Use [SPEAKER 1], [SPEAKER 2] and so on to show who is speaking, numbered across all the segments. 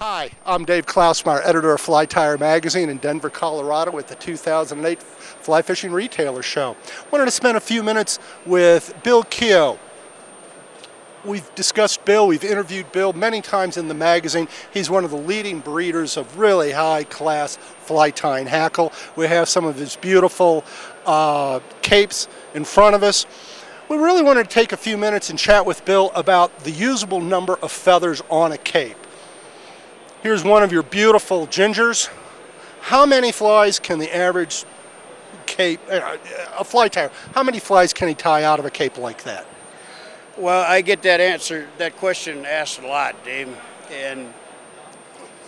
[SPEAKER 1] Hi, I'm Dave Klausmeyer, editor of Fly Tire Magazine in Denver, Colorado at the 2008 Fly Fishing Retailer Show. Wanted to spend a few minutes with Bill Keough. We've discussed Bill, we've interviewed Bill many times in the magazine. He's one of the leading breeders of really high-class fly tying hackle. We have some of his beautiful capes in front of us. We really wanted to take a few minutes and chat with Bill about the usable number of feathers on a cape. Here's one of your beautiful gingers. How many flies can the average cape, a fly tyer, how many flies can he tie out of a cape like that?
[SPEAKER 2] Well, I get that question asked a lot, Dave. And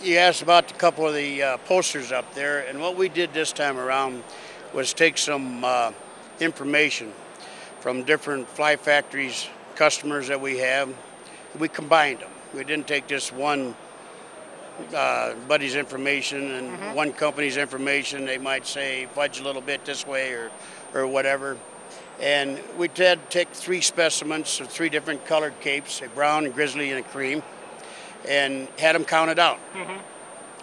[SPEAKER 2] you asked about a couple of the posters up there, and what we did this time around was take some information from different fly factories, customers that we have. We combined them. We didn't take just one buddy's information and one company's information. They might say fudge a little bit this way or whatever. And we had to take three specimens of three different colored capes, a brown, a grizzly, and a cream, and had them counted out.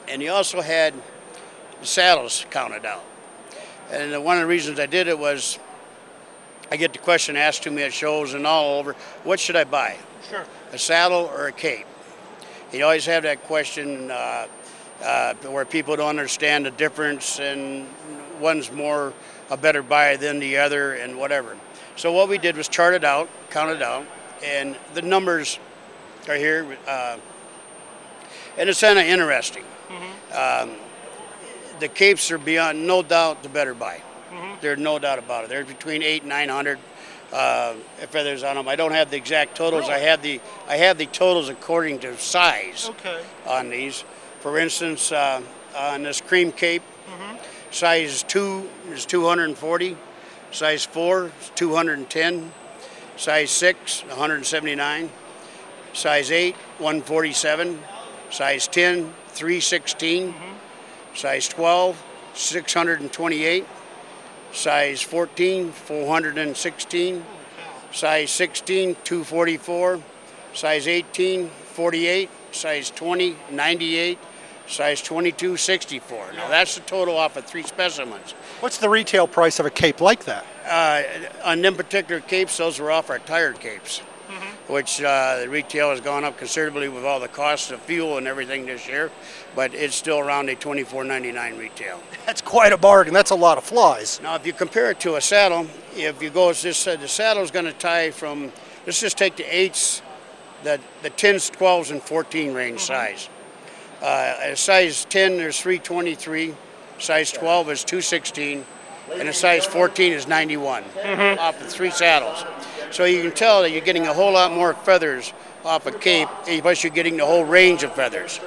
[SPEAKER 2] And you also had the saddles counted out. And one of the reasons I did it was I get the question asked to me at shows and all over, what should I buy?
[SPEAKER 1] Sure.
[SPEAKER 2] A saddle or a cape? You always have that question where people don't understand the difference and one's more a better buy than the other and whatever. So what we did was chart it out, count it out, and the numbers are here. And it's kind of interesting. The capes are beyond, no doubt, the better buy. There's no doubt about it. There's between 800 and 900 feathers on them. I don't have the exact totals.
[SPEAKER 1] Really?
[SPEAKER 2] I have the totals according to size on these. For instance, on this cream cape, size 2 is 240, size 4 is 210, size 6 179, size 8 147, size 10 316, size 12 628, size 14 416, size 16 244, size 18 48, size 20 98, size 22 64. Now that's the total off of three specimens.
[SPEAKER 1] What's the retail price of a cape like that?
[SPEAKER 2] On them particular capes, those were off our tired capes, which the retail has gone up considerably with all the costs of fuel and everything this year, but it's still around a $24.99 retail.
[SPEAKER 1] That's quite a bargain. That's a lot of flies.
[SPEAKER 2] Now if you compare it to a saddle, if you go, the saddle is going to tie from, let's just take the 8s, the 10s, 12s, and 14 range size. Size 10 there's 323, size 12 is 216, and a size 14 is 91 off the three saddles. So you can tell that you're getting a whole lot more feathers off a cape, plus you're getting the whole range of feathers.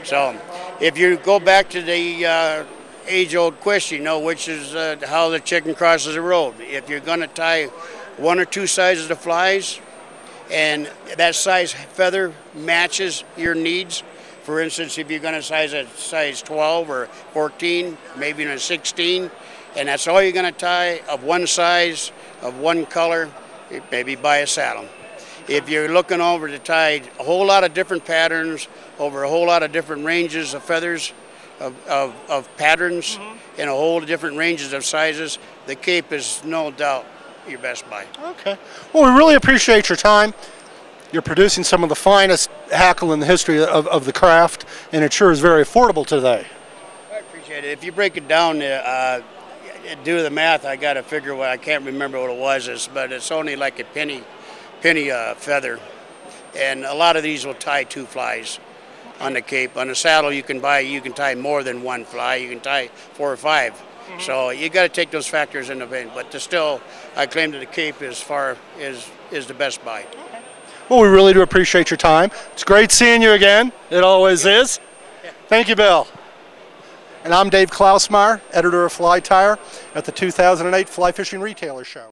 [SPEAKER 2] So if you go back to the age-old question, which is how the chicken crosses the road. If you're going to tie one or two sizes of flies and that size feather matches your needs, for instance, if you're going to size a size 12 or 14, maybe in a 16, and that's all you're going to tie of one size, of one color, maybe buy a saddle. If you're looking over to tie a whole lot of different patterns over a whole lot of different ranges of feathers, of patterns, and a whole different ranges of sizes, the cape is no doubt your best buy. Okay.
[SPEAKER 1] Well, we really appreciate your time. You're producing some of the finest hackle in the history of the craft, and it sure is very affordable today.
[SPEAKER 2] I appreciate it. If you break it down, do the math, I got to figure what, I can't remember what it was, but it's only like a penny feather. And a lot of these will tie two flies on the cape. On a saddle you can tie more than one fly, you can tie 4 or 5. So you got to take those factors into account, but still, I claim that the cape is the best buy.
[SPEAKER 1] Well, we really do appreciate your time. It's great seeing you again. It always is. Thank you, Bill. And I'm Dave Klausmeyer, editor of Fly Tire at the 2008 Fly Fishing Retailer Show.